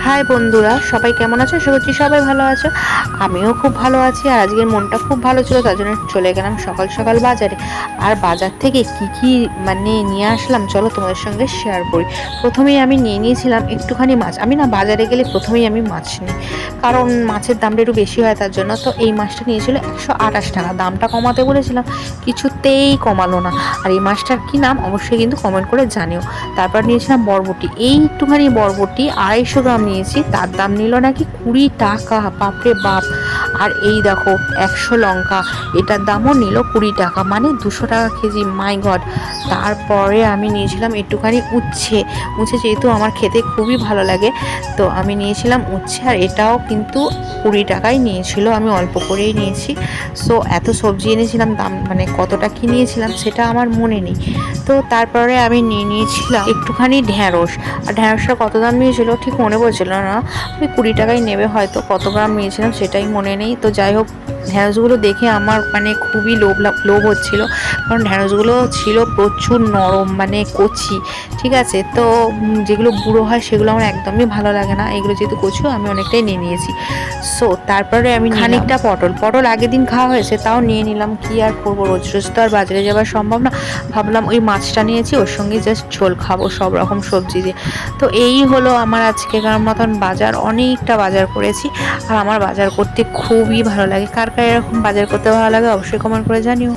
High বন্ধুরা, সবাই কেমন আছো? আশা করছি সবাই ভালো আছো। আমিও খুব ভালো আছি। আর আজকের মনটা খুব ভালো ছিল, তার জন্য চলে গেলাম সকাল সকাল বাজারে। আর বাজার থেকে কি কি নিয়ে আসলাম চলো তোমাদের সঙ্গে শেয়ার করি। প্রথমেই আমি নিয়ে নিয়েছিলাম একটুখানি মাছ। আমি না বাজারে গেলে প্রথমেই আমি মাছ নিই, কারণ মাছের দামটা একটু বেশি হয় তার জন্য। তো এই মাছটা নিয়েছিল 128 টাকা। দামটা কমাতে বলেছিলাম, কিছুতেই কমালো না। আর এই মাছটার কি নাম অবশ্যই কিন্তু কমেন্ট করে জানিও। তারপর নিয়েছিলাম বরবটি, এই একটুখানি বরবটি 250 গ্রাম নিয়েছি, তার দাম নিল নাকি 20 টাকা। বাপরে বাপ! আর এই দেখো 100 লঙ্কা, এটার দামও নিল 20 টাকা, মানে 200 টাকা কেজি। মাই গড! তারপরে আমি নিয়েছিলাম একটুখানি উচ্ছে। উচ্ছে যেহেতু আমার খেতে খুবই ভালো লাগে, তো আমি নিয়েছিলাম উচ্ছে, আর এটাও কিন্তু 20 টাকাই নিয়েছিল। আমি অল্প করেই নিয়েছি। সো এত সবজি এনেছিলাম, দাম কতটা কি নিয়েছিলাম সেটা আমার মনে নেই। তো তারপরে আমি নিয়ে নিয়েছিলাম একটুখানি ঢ্যাঁড়স। আর ঢ্যাঁড়সটা কত দাম নিয়েছিল ঠিক মনে পড়ছিল না, ওই 20 টাকাই নেবে হয়তো। কত গ্রাম নিয়েছিলাম সেটাই মনে নেই। তো যাই হোক, ঢ্যাঁড়সগুলো দেখে আমার খুবই লোভ হচ্ছিল, কারণ ঢ্যাঁড়সগুলো ছিল প্রচুর নরম, কচি। ঠিক আছে, তো যেগুলো বুড়ো হয় সেগুলো আমার একদমই ভালো লাগে না। এগুলো যেহেতু কচু, আমি অনেকটাই নিয়ে নিয়েছি। সো তারপরে আমি খানিকটা পটল আগের দিন খাওয়া হয়েছে, তাও নিয়ে নিলাম। কি আর করবো, রোজ রোজ তো আর বাজারে যাওয়া সম্ভব না। ভাবলাম ওই মাছটা নিয়েছি, ওর সঙ্গে জাস্ট ঝোল খাবো সব রকম সবজি দিয়ে। তো এই হলো আমার আজকেকার মতন বাজার। অনেকটা বাজার করেছি, আর আমার বাজার করতে খুবই ভালো লাগে। কার কার এরকম বাজার করতে ভালো লাগে অবশ্যই কমেন্ট করে জানিও।